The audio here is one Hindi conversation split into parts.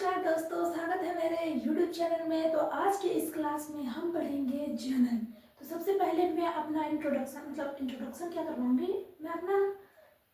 नमस्कार दोस्तों, स्वागत है मेरे YouTube चैनल में। तो आज के इस क्लास में हम पढ़ेंगे जनन। तो सबसे पहले मैं अपना इंट्रोडक्शन क्या करवाऊंगी, मैं अपना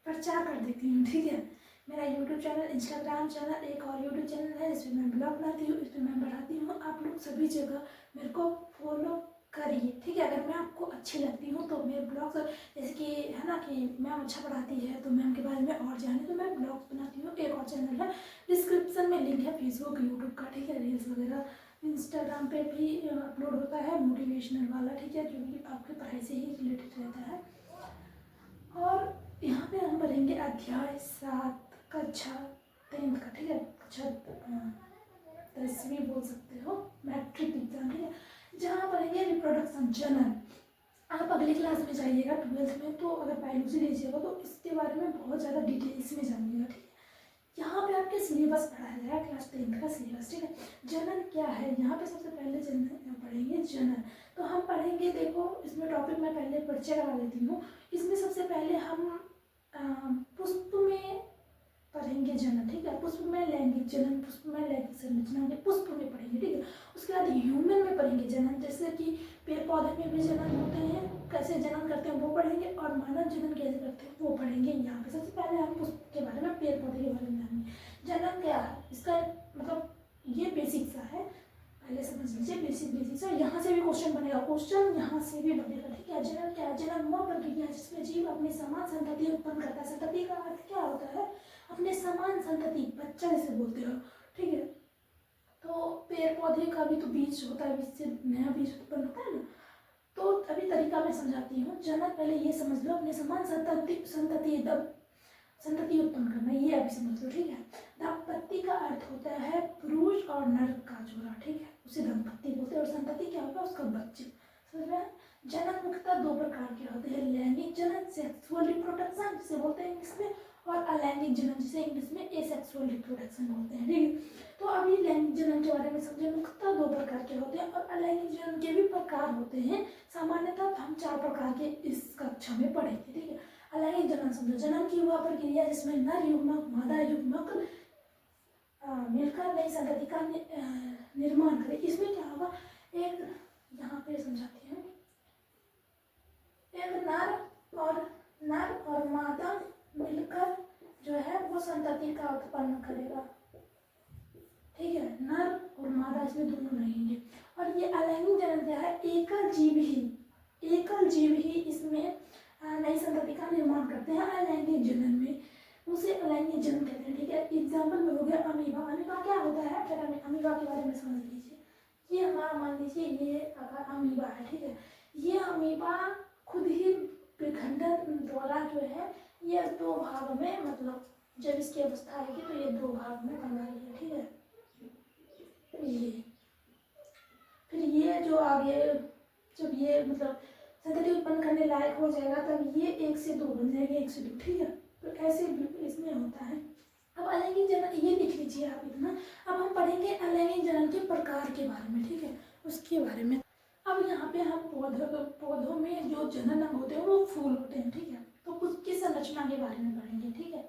प्रचार कर देती हूँ। ठीक है, मेरा YouTube चैनल, इंस्टाग्राम चैनल, एक और YouTube चैनल है जिसमें मैं ब्लॉग बनाती हूँ, इसमें मैं पढ़ाती हूँ। आप लोग सभी जगह मेरे को फॉलो करिए, ठीक है। अगर मैं आपको अच्छी लगती हूँ तो मेरे ब्लॉग, जैसे कि है ना कि मैम अच्छा पढ़ाती है तो मैम के बारे में और जाने, तो मैं ब्लॉग्स बनाती हूँ। एक और चैनल है, डिस्क्रिप्शन में लिंक है फेसबुक यूट्यूब का, ठीक है। रील्स वगैरह इंस्टाग्राम पे भी अपलोड होता है, मोटिवेशनल वाला, ठीक है, जो कि आपकी पढ़ाई से ही रिलेटेड रहता है। और यहाँ पे हम पढ़ेंगे अध्याय 7 कक्षा 10 का, ठीक है, कक्षा 10वीं बोल सकते हो, मैट्रिक एग्जाम, ठीक है, जहाँ पढ़ेंगे रिप्रोडक्शन जनन। आप अगली क्लास में जाइएगा 12th में, तो अगर बायोलॉजी लीजिएगा तो इसके बारे में बहुत ज़्यादा डिटेल्स में जानिएगा, ठीक है। यहाँ पे आपके सिलेबस पढ़ाया जाएगा, क्लास 10 का सिलेबस, ठीक है। जनन क्या है, यहाँ पे सबसे पहले जनन पढ़ेंगे जनन। तो हम पढ़ेंगे, देखो इसमें टॉपिक मैं पहले परिचय करवा देती हूँ। इसमें सबसे पहले हम पुष्प में पढ़ेंगे जनन, ठीक है। पुष्प में लैंगिक जनन, पुष्प में लैंगिक संरचना के पुष्प में पढ़ेंगे, ठीक है। उसके बाद ह्यूमन में पढ़ेंगे जनन, जैसे कि पेड़ पौधे में भी जनन होते हैं, कैसे जनन करते हैं वो पढ़ेंगे, और मानव जनन कैसे करते हैं वो पढ़ेंगे। यहाँ पे सबसे पहले हम पुष्प के बारे में, पेड़ पौधे के बारे में जानेंगे। जनन क्या है, इसका मतलब ये बेसिक सा है, पहले समझ लीजिए, बेसिक सा। यहाँ से भी क्वेश्चन बनेगा, क्वेश्चन यहाँ से भी बनेगा, ठीक है। जनन क्या है, जनन वह प्रक्रिया है जिसमें जीव अपने समान संतति उत्पन्न करता है। संतति का अर्थ क्या होता है, अपने समान संतति, बच्चा जिसे बोलते हो, ठीक है। तो पेड़ पौधे का भी तो बीज होता है, बीज से नया बीज उत्पन्न होता है ना। तो अभी तरीका मैं समझाती हूँ। जनन पहले ये समझ लो, अपने समान संतति उत्पन्न करना, ये अभी समझ लो, ठीक है। दंपत्ति का अर्थ होता है पुरुष और नर का जोड़ा, ठीक है, उसे दंपत्ति बोलते हैं। और संतति क्या होता है, उसका बच्चे, समझ में। जनन मुख्यतः दो प्रकार के होते हैं, लैंगिक जनन, सेक्सुअल रिप्रोडक्शन जिसे बोलते हैं इंग्लिश में, और अलैंगिक जनन जिसे इंग्लिश में एसेक्सुअल रिप्रोडक्शन बोलते हैं, ठीक है। तो अभी लैंगिक जनन के बारे में समझे, मुख्यतः दो प्रकार के होते हैं, और अलैंगिक जनन के भी प्रकार होते हैं। सामान्यतः हम 4 प्रकार के इस कक्षा में पढ़ेंगे, ठीक है। अलैंगिक जनन समझो, जनन की वह प्रक्रिया जिसमें नर युग्मक मादा युग्मक मिलकर नई संतति का निर्माण करे। इसमें क्या होगा, एक यहाँ पे समझाती हूँ, एक नर और मादा मिलकर जो है वो संतति का उत्पन्न करेगा, ठीक है। नर और मादा इसमें दोनों रहेंगे। और ये अलैंगिक जनन क्या है, एकल जीव ही इसमें नई संतति का निर्माण करते हैं। अलैंगिक जनन में उसे अलैंगिक जनन कहते हैं, ठीक है। एग्जाम्पल में हो गया अमीबा। अमीबा क्या होता है, फिर अमीबा के बारे में समझ लीजिए। ये हमारा, मान लीजिए ये अमीबा है, ठीक है। ये अमीबा खुद ही विखंडन द्वारा जो है ये 2 भाग में, मतलब जब इसकी अवस्था आएगी तो ये 2 भाग में बना रही है, ठीक है। ये फिर ये जो आगे, जब ये मतलब संतति उत्पन्न करने लायक हो जाएगा तब ये 1 से 2 बन जाएगी, 1 से 2, ठीक है। तो ऐसे इसमें होता है। अब अलैंगिक जनन ये लिख लीजिए आप इतना। अब हम पढ़ेंगे अलैंगिक जनन के प्रकार के बारे में, ठीक है, उसके बारे में। अब यहाँ पे हम पौधों में जो जनन अंग होते हैं वो फूल होते हैं, ठीक है। तो उसकी संरचना के बारे में पढ़ेंगे, ठीक है।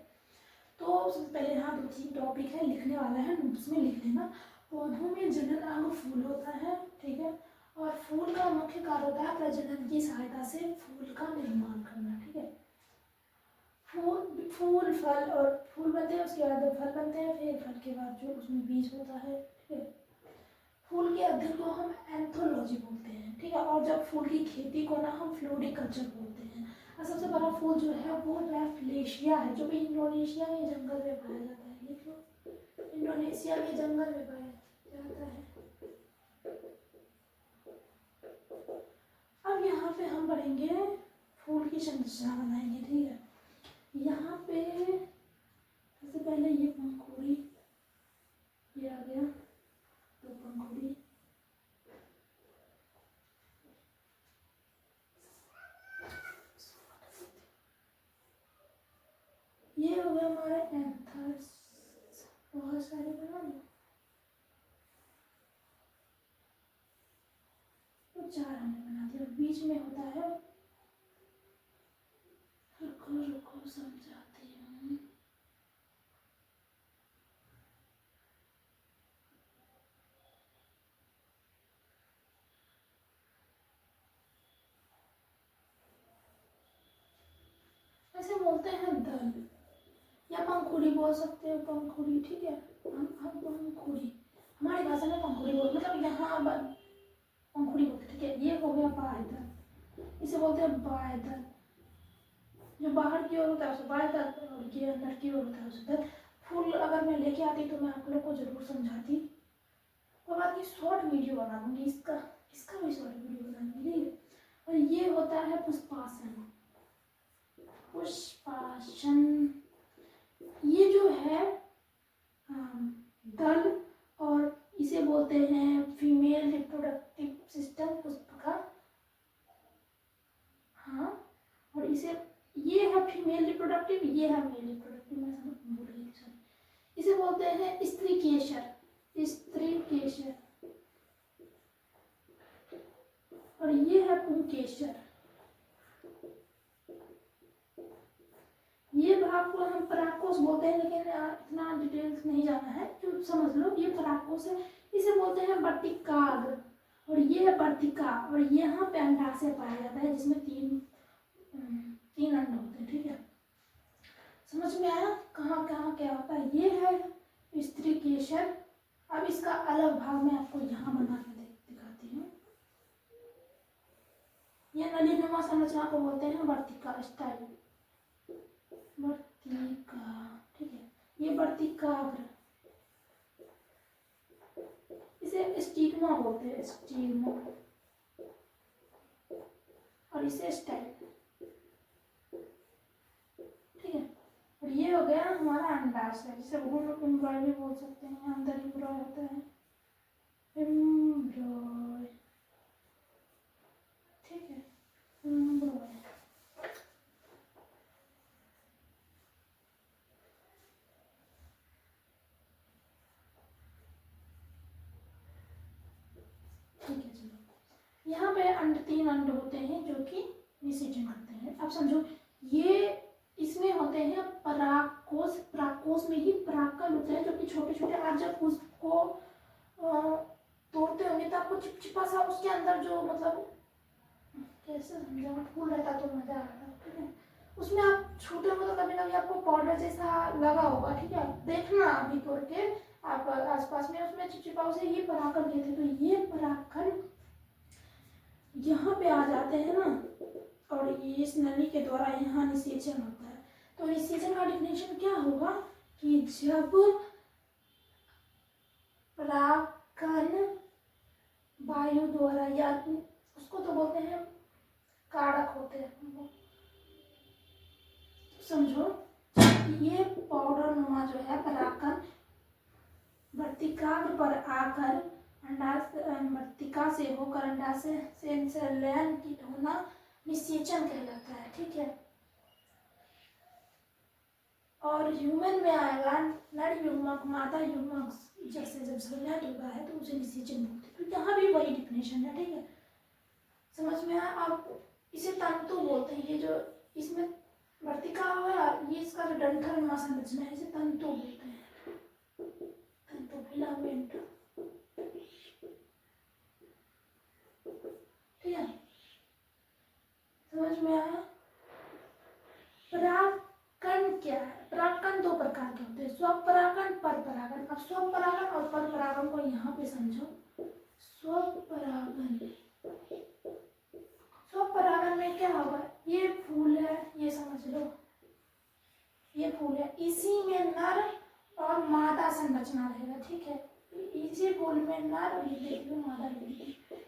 तो सबसे पहले यहाँ 2-3 टॉपिक है, लिखने वाला है, नोट्स में लिख लेना। पौधों में जनन अंग फूल होता है, ठीक है। और फूल का मुख्य कार्य होता है प्रजनन की सहायता से फूल का निर्माण करना, ठीक है। फूल फल और फूल बनते हैं, उसके बाद फल बनते हैं, फिर फल के बाद जो उसमें बीज होता है, ठीक है। फूल के अध्ययन को हम एंथोलॉजी बोलते हैं, ठीक है। और जब फूल की खेती को ना हम फ्लोरिकल्चर बोलते हैं। और सबसे बड़ा फूल जो है वो रैफलेशिया है, जो कि इंडोनेशिया के जंगल में पाया जाता है, लिख लो, इंडोनेशिया के जंगल में पाया जाता है। अब यहाँ पे हम पढ़ेंगे फूल की संरचना बनाएंगे, ठीक है। यहाँ पे सबसे पहले ये पंखुड़ी, ये आ गया, तो पंखुड़ी, ये हो गया हमारे एंथर्स, बहुत सारे बना लो, तो 4 हमने बना दिया। बीच में होता है, रुको समझाती हूँ। बोलते हैं दल, या पंखुड़ी बोल सकते हो, पंखुड़ी, ठीक है। हम पंखुड़ी, हमारी भाषा में पंखुड़ी बोल, मतलब यहाँ पंखुड़ी बोलते, ठीक है। ये हो गया बाह्यदल, इसे बोलते हैं बाह्यदल। जो बाहर की ओर होता है उसे बाह्यदल, और ये अंदर की ओर होता है उसे दल। फुल अगर मैं लेके आती तो मैं आप लोग को जरूर समझाती, और बाद में शॉर्ट वीडियो बना दूंगी, इसका भी शॉर्ट वीडियो बनाऊंगी, ठीक है। और ये होता है पुष्पासन। पुष्पासन ये जो है दल, और इसे बोलते हैं फीमेल रिप्रोडक्टिव सिस्टम, पुष्पिका। हाँ, और इसे, ये है फीमेल रिप्रोडक्टिव, ये है मेल रिप्रोडक्टिव, मैं समझ भूल गई, सॉरी। इसे बोलते हैं स्त्री केशर, स्त्री केशर, और ये है पुंकेशर। ये भाग को हम परागकोश बोलते हैं, लेकिन इतना डिटेल्स नहीं जाना है, तो समझ लो ये परागकोश है। इसे बोलते हैं वर्तिकाग्र, और ये है वर्तिका, और यहाँ पे अंडाशय पाया जाता है, जिसमें तीन अंड होते हैं, ठीक है। समझ में आया कहाँ कहाँ क्या होता है। ये है स्त्री केशर। अब इसका अलग भाग मैं आपको यहाँ बना के दिखाती हूँ। ये नलीनुमा संरचना को बोलते हैं वर्तिका स्टाइल, वर्तिका, ठीक है। ये वर्तिकाग्र, इसे स्टिग्मा बोलते हैं, स्टिग्मा, और इसे स्टाइल, ठीक है। और ये हो गया हमारा अंडाशय, जिसे एम्ब्रॉय भी बोल सकते हैं, अंदर एम्ब्रॉय होता है, एम्ब्रॉय, ठीक है, एम्ब्रॉय। ठीक है, चलो। यहाँ पे तीन अंड होते हैं जो कि निषेचन करते हैं। अब समझो, ये इसमें होते हैं परागकोश, परागकोश में ही परागकण होते हैं, जो कि छोटे छोटे, आप जब उसको तोड़ते होंगे तो आपको चिपचिपा सा उसके अंदर जो, मतलब कैसे समझाऊं, फूल रहता तो मजा आता, ठीक है। उसमें आप छूते हो तो कभी कभी आपको पाउडर जैसा लगा होगा, ठीक है। देखना अभी तोड़ के आप आसपास में, उसमें चिपचिपा, उसे ये परागकण कहते हैं। तो ये परागकण यहाँ पे आ जाते हैं ना, और ये इस नली के द्वारा यहाँ निषेचन होता है। तो निषेचन का डिफिनेशन क्या होगा कि जब परागकण वायु द्वारा, या उसको तो बोलते हैं कारक होते हैं, समझो ये पाउडर नुमा जो है परागकण वर्तिकाग्र पर आकर वर्तिका से होकर अंडाशय से संलयन की होना निषेचन कहलाता है, ठीक है। और ह्यूमन में आएगा नर युग्मक मादा युग्मक जैसे जब संलयन होता है तो उसे निषेचन बोलते हैं। तो यहाँ भी वही डिफिनेशन है, ठीक है। समझ में आया। आप इसे तंतु बोलते हैं, ये जो इसमें वर्तिका है, ये इसका जो डंठल नुमा संरचना है, इसे तंतु बोलते हैं, तंतु, फिलामेंट, ठीक है। समझ में आया। परागकण क्या है? परागकण दो प्रकार के होते हैं, स्वपरागण, परपरागण। अब स्वपरागण और परपरागण को यहाँ पे समझो। स्वपरागण, स्वपरागण में क्या होगा, ये फूल है, ये समझ लो, ये फूल है, इसी में नर और मादा संरचना रहेगा, ठीक है। इसी फूल में नर, और ये देख लो मादा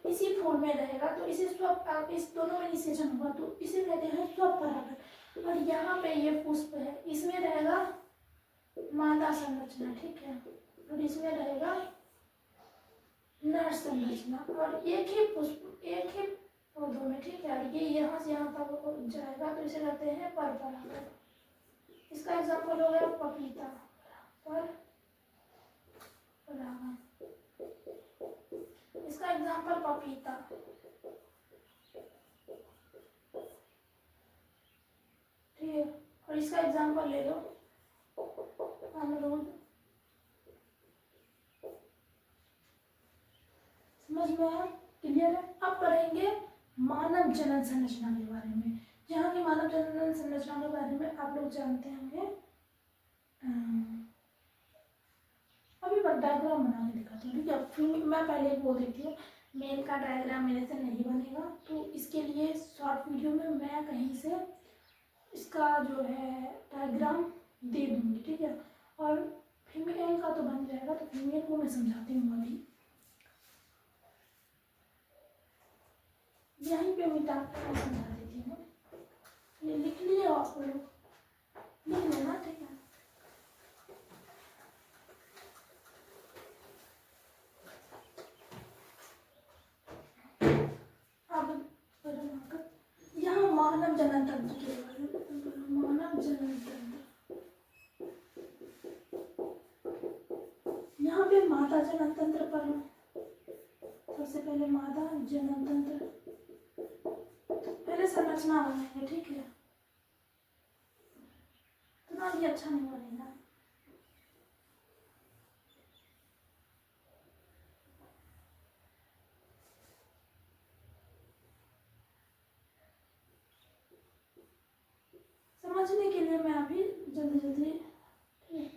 इसी फूल में रहेगा, तो इसे इस दोनों में निषेचन होगा, तो इसे कहते हैं स्वपरागण। और यहाँ पे ये पुष्प है, इसमें रहेगा मादा संरचना, ठीक है, और इसमें रहेगा नर संरचना, और एक ही पुष्प, एक ही पौधों में, ठीक है। ये यहाँ से यहाँ तक जाएगा, तो इसे कहते हैं परपरागण। इसका एग्जाम्पल हो गया पपीता, पर परागण, इसका एग्जाम्पल पपीता, ठीक है। और इसका एग्जाम्पल ले लो अमरूद। समझ में आया? क्लियर है? अब पढ़ेंगे मानव जनन संरचना के बारे में। जहाँ की मानव जनन संरचना के बारे में आप लोग जानते होंगे। अभी मैं डायग्राम बना के दिखाती हूँ, ठीक है। फिर मैं पहले ही बोल देती हूँ, मेल का डायग्राम मेरे से नहीं बनेगा, तो इसके लिए शॉर्ट वीडियो में मैं कहीं से इसका जो है डायग्राम दे दूँगी, ठीक है। और फीमेल का तो बन जाएगा, तो फीमेल को मैं समझाती हूँ अभी। यहीं पे मिटा कर मैं समझा देती हूँ। ये लिख लिया, आप लोग लिख लेना, ठीक है। यहाँ मानव जनन तंत्र के बारे में, मानव जनन तंत्र, यहाँ पे माता जनन तंत्र पर सबसे पहले माता जनन तंत्र पहले संरचना बनाएंगे, ठीक है। इतना भी अच्छा नहीं बनेगा। समझने के लिए मैं अभी जल्दी जल्दी, ठीक है।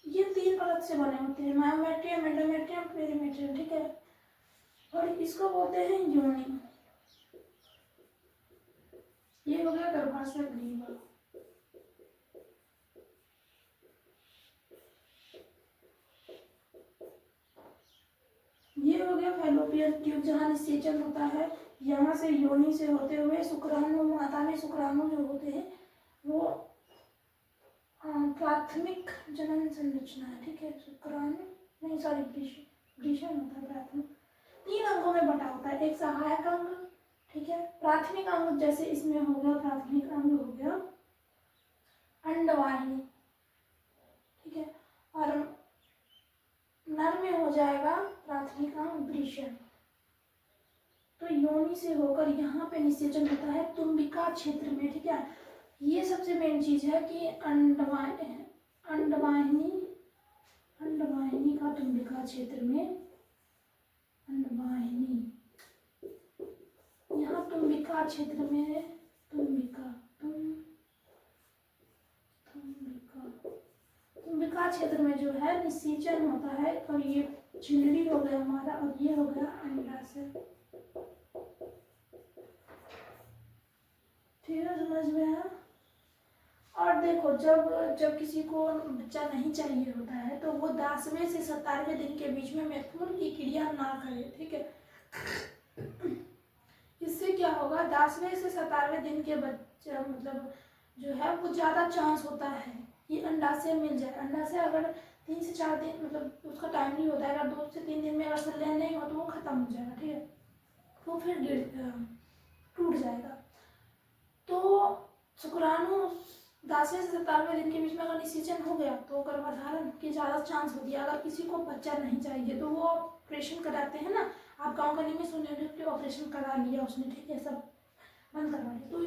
ये 3 परत से बने होते हैं, मायोमेट्रियम, एंडोमेट्रियम, पेरीमेट्रियम, ठीक है। और इसको बोलते हैं योनि। ये हो गया गर्भाशय ग्रीवा। ये हो गया फैलोपियन ट्यूब, जहाँ निषेचन होता है। यहाँ से योनि से होते हुए शुक्राणु, माता में शुक्राणु जो होते हैं वो प्राथमिक जनन संरचना है, ठीक है। शुक्राणु नहीं, सॉरी, वृषण होता है प्राथमिक। 3 अंगों में बटा होता है, एक सहायक अंग, ठीक है। प्राथमिक अंग जैसे इसमें हो गया, प्राथमिक अंग हो गया अंडवाहिनी, ठीक है। और नर में हो जाएगा प्राथमिक अंग वृषण। तो योनि से होकर यहाँ पे निषेचन होता है तुम्बिका क्षेत्र में, ठीक है। ये सबसे मेन चीज है कि अंडवाहिनी का तुम्बिका क्षेत्र में, अंडवाहिनी, यहाँ तुम्बिका क्षेत्र में, तुम्बिका क्षेत्र में जो है निषेचन होता है। और ये झिल्ली हो गया हमारा, और ये हो गया अंडाशय, ठीक है, समझ में आया। और देखो, जब किसी को बच्चा नहीं चाहिए होता है तो वो 10वें से 17वें दिन के बीच में मैथुन की क्रिया ना करे, ठीक है। इससे क्या होगा, 10वें से 17वें दिन के बच्चे मतलब जो है वो ज़्यादा चांस होता है कि अंडाशय मिल जाए। अंडाशय अगर 3 से 4 दिन मतलब उसका टाइम नहीं होता है, अगर 2 से 3 दिन में अगर संलयन नहीं हो तो वो खत्म हो जाएगा, ठीक है। वो फिर टूट जाएगा। तो शुक्राणु 10वें से 17वें दिन के बीच में अगर निषेचन हो गया तो गर्भधारण की ज़्यादा चांस होती है। अगर किसी को बच्चा नहीं चाहिए तो वो ऑपरेशन कराते हैं ना, आप गाँव गली में सुने होंगे कि ऑपरेशन करा लिया उसने, ठीक है, सब बंद करवा लिया। तो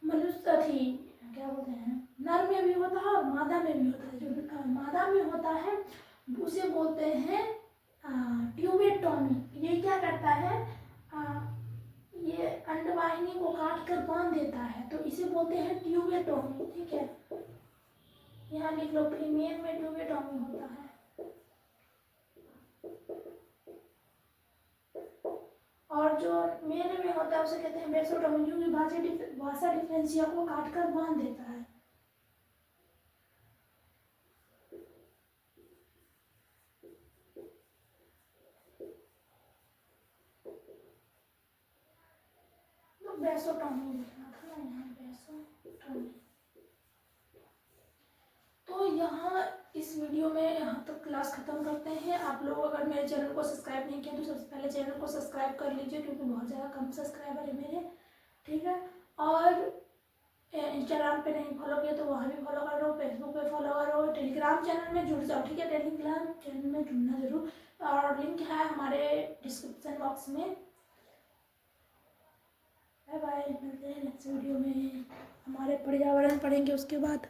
मनुष्य थी, क्या बोलते हैं, नर में भी होता है और मादा में भी होता है। जो मादा में होता है उसे बोलते हैं ट्यूबेक्टोमी। ये क्या करता है, ये अंडवाहिनी को काट कर बांध देता है, तो इसे बोलते हैं ट्यूबेक्टोमी, ठीक है। यहाँ लिख लो, फीमेल में ट्यूबेक्टोमी होता है। और जो मेल में होता है उसे कहते हैं वेसोटोमी, जो कि भाषा डिफरेंशिया को काट कर बांध देता है। वेसोटोमी लिखना था ना यहाँ, वेसोटोमी। तो यहाँ इस वीडियो में यहाँ तक क्लास खत्म करते हैं। आप लोग अगर मेरे चैनल को सब्सक्राइब नहीं किया तो सबसे पहले चैनल को सब्सक्राइब कर लीजिए, क्योंकि बहुत ज़्यादा कम सब्सक्राइबर है मेरे, ठीक है। और इंस्टाग्राम पे नहीं फॉलो किया तो वहाँ भी फॉलो कर लो, फेसबुक पे फॉलो करो, टेलीग्राम चैनल में जुड़ जाओ, ठीक है। टेलीग्राम चैनल में जुड़ना जरूर, और लिंक है हमारे डिस्क्रिप्शन बॉक्स में। बाय बाय, मिलते हैं नेक्स्ट वीडियो में। हमारे पर्यावरण पढ़ेंगे उसके बाद।